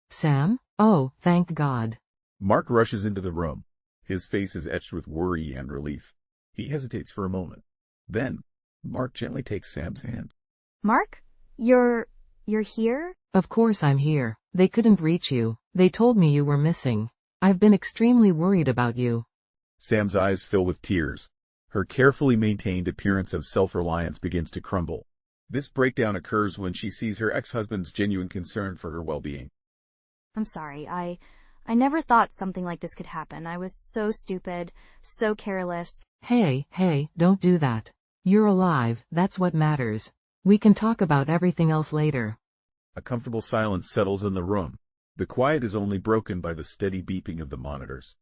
C: Sam? Oh, thank God.
A: Mark rushes into the room. His face is etched with worry and relief. He hesitates for a moment. Then, Mark gently takes Sam's hand.
B: Mark? You're here?
C: Of course I'm here. They couldn't reach you. They told me you were missing. I've been extremely worried about you.
A: Sam's eyes fill with tears. Her carefully maintained appearance of self-reliance begins to crumble. This breakdown occurs when she sees her ex-husband's genuine concern for her well-being.
B: I'm sorry. I never thought something like this could happen. I was so stupid, so careless.
C: Hey, don't do that. You're alive, that's what matters. We can talk about everything else later.
A: A comfortable silence settles in the room. The quiet is only broken by the steady beeping of the monitors.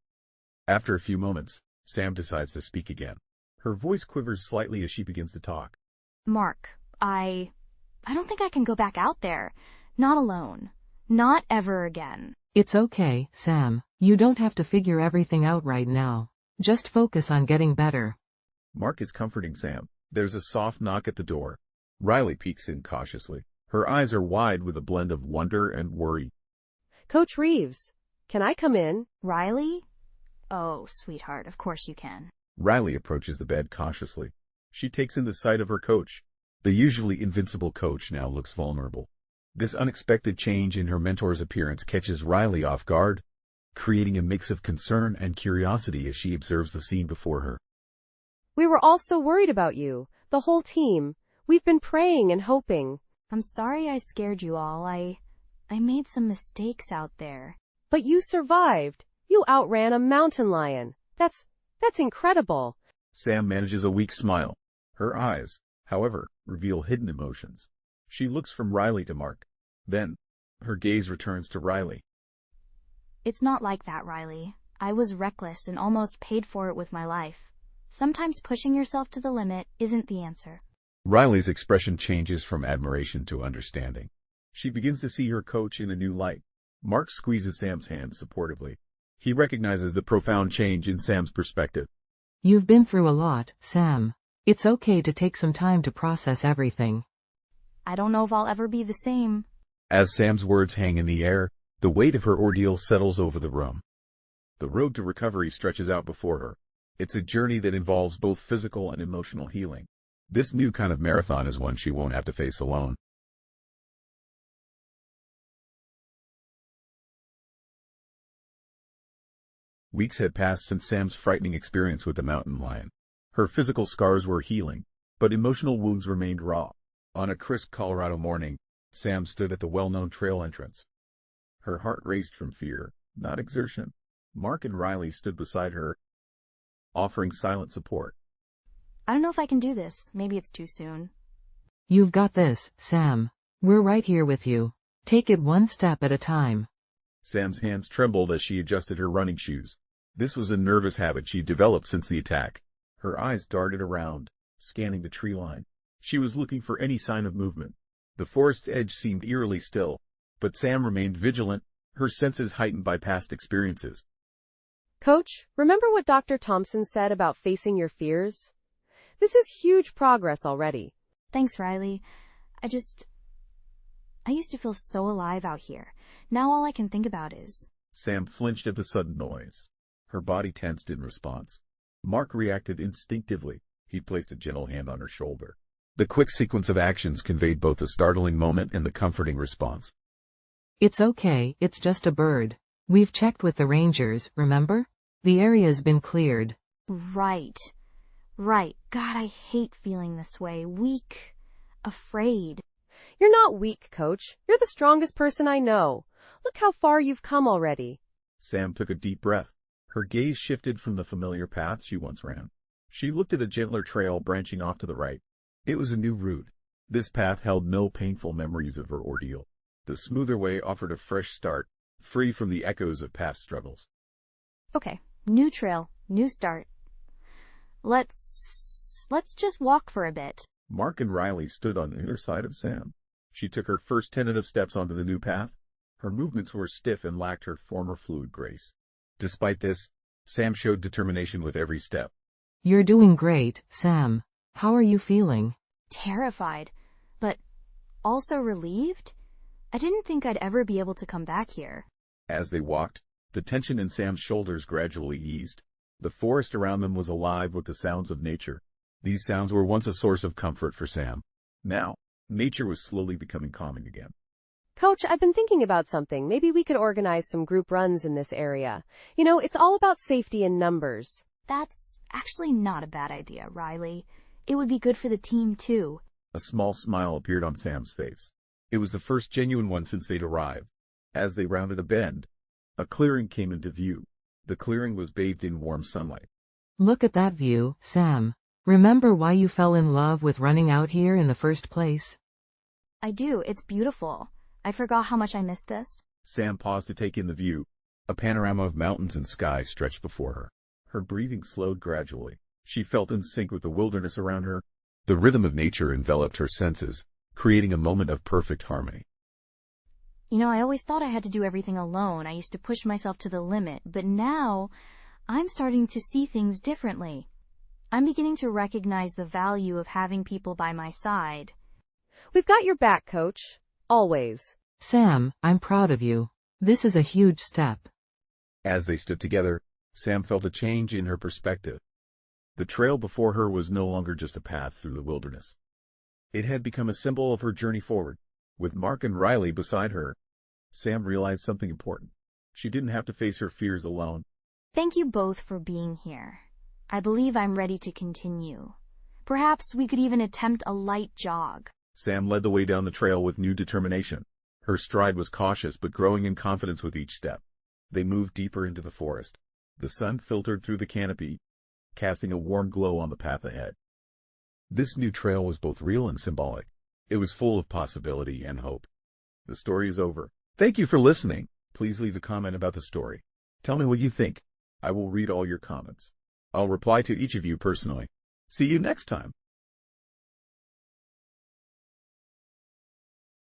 A: After a few moments, Sam decides to speak again. Her voice quivers slightly as she begins to talk.
B: Mark, I don't think I can go back out there. Not alone. Not ever again.
C: It's okay, Sam. You don't have to figure everything out right now. Just focus on getting better.
A: Mark is comforting Sam. There's a soft knock at the door. Riley peeks in cautiously. Her eyes are wide with a blend of wonder and worry.
D: Coach Reeves, can I come in?
B: Riley? Oh, sweetheart, of course you can.
A: Riley approaches the bed cautiously. She takes in the sight of her coach. The usually invincible coach now looks vulnerable. This unexpected change in her mentor's appearance catches Riley off guard, creating a mix of concern and curiosity as she observes the scene before her.
D: We were all so worried about you, the whole team. We've been praying and hoping.
B: I'm sorry I scared you all. I made some mistakes out there.
D: But you survived. You outran a mountain lion. That's incredible.
A: Sam manages a weak smile. Her eyes, however, reveal hidden emotions. She looks from Riley to Mark. Then, her gaze returns to Riley.
B: It's not like that, Riley. I was reckless and almost paid for it with my life. Sometimes pushing yourself to the limit isn't the answer.
A: Riley's expression changes from admiration to understanding. She begins to see her coach in a new light. Mark squeezes Sam's hand supportively. He recognizes the profound change in Sam's perspective.
C: You've been through a lot, Sam. It's okay to take some time to process everything.
B: I don't know if I'll ever be the same.
A: As Sam's words hang in the air, the weight of her ordeal settles over the room. The road to recovery stretches out before her. It's a journey that involves both physical and emotional healing. This new kind of marathon is one she won't have to face alone. Weeks had passed since Sam's frightening experience with the mountain lion. Her physical scars were healing, but emotional wounds remained raw. On a crisp Colorado morning, Sam stood at the well-known trail entrance. Her heart raced from fear, not exertion. Mark and Riley stood beside her, offering silent support.
B: I don't know if I can do this. Maybe it's too soon.
C: You've got this, Sam. We're right here with you. Take it one step at a time.
A: Sam's hands trembled as she adjusted her running shoes. This was a nervous habit she'd developed since the attack. Her eyes darted around, scanning the tree line. She was looking for any sign of movement. The forest's edge seemed eerily still, but Sam remained vigilant, her senses heightened by past experiences.
D: Coach, remember what Dr. Thompson said about facing your fears? This is huge progress already.
B: Thanks, Riley. I used to feel so alive out here. Now all I can think about is...
A: Sam flinched at the sudden noise. Her body tensed in response. Mark reacted instinctively. He placed a gentle hand on her shoulder. The quick sequence of actions conveyed both the startling moment and the comforting response.
C: It's okay, it's just a bird. We've checked with the rangers, remember? The area's been cleared.
B: Right. God, I hate feeling this way. Weak. Afraid.
D: You're not weak, Coach. You're the strongest person I know. Look how far you've come already.
A: Sam took a deep breath. Her gaze shifted from the familiar path she once ran. She looked at a gentler trail branching off to the right. It was a new route. This path held no painful memories of her ordeal. The smoother way offered a fresh start, free from the echoes of past struggles.
B: Okay, new trail, new start. Let's just walk for a bit.
A: Mark and Riley stood on the inner side of Sam. She took her first tentative steps onto the new path. Her movements were stiff and lacked her former fluid grace. Despite this, Sam showed determination with every step.
C: You're doing great, Sam. How are you feeling?
B: Terrified, but also relieved. I didn't think I'd ever be able to come back here.
A: As they walked, the tension in Sam's shoulders gradually eased. The forest around them was alive with the sounds of nature. These sounds were once a source of comfort for Sam. Now, nature was slowly becoming calming again.
D: Coach, I've been thinking about something. Maybe we could organize some group runs in this area. You know, it's all about safety and numbers.
B: That's actually not a bad idea, Riley. It would be good for the team, too.
A: A small smile appeared on Sam's face. It was the first genuine one since they'd arrived. As they rounded a bend, a clearing came into view. The clearing was bathed in warm sunlight.
C: Look at that view, Sam. Remember why you fell in love with running out here in the first place?
B: I do. It's beautiful. I forgot how much I missed this.
A: Sam paused to take in the view. A panorama of mountains and sky stretched before her. Her breathing slowed gradually. She felt in sync with the wilderness around her. The rhythm of nature enveloped her senses, creating a moment of perfect harmony.
B: I always thought I had to do everything alone. I used to push myself to the limit, but now I'm starting to see things differently. I'm beginning to recognize the value of having people by my side.
D: We've got your back, Coach. Always.
C: Sam, I'm proud of you. This is a huge step.
A: As they stood together, Sam felt a change in her perspective. The trail before her was no longer just a path through the wilderness. It had become a symbol of her journey forward. With Mark and Riley beside her, Sam realized something important. She didn't have to face her fears alone.
B: Thank you both for being here. I believe I'm ready to continue. Perhaps we could even attempt a light jog.
A: Sam led the way down the trail with new determination. Her stride was cautious but growing in confidence with each step. They moved deeper into the forest. The sun filtered through the canopy, casting a warm glow on the path ahead. This new trail was both real and symbolic. It was full of possibility and hope. The story is over. Thank you for listening. Please leave a comment about the story. Tell me what you think. I will read all your comments. I'll reply to each of you personally. See you next time.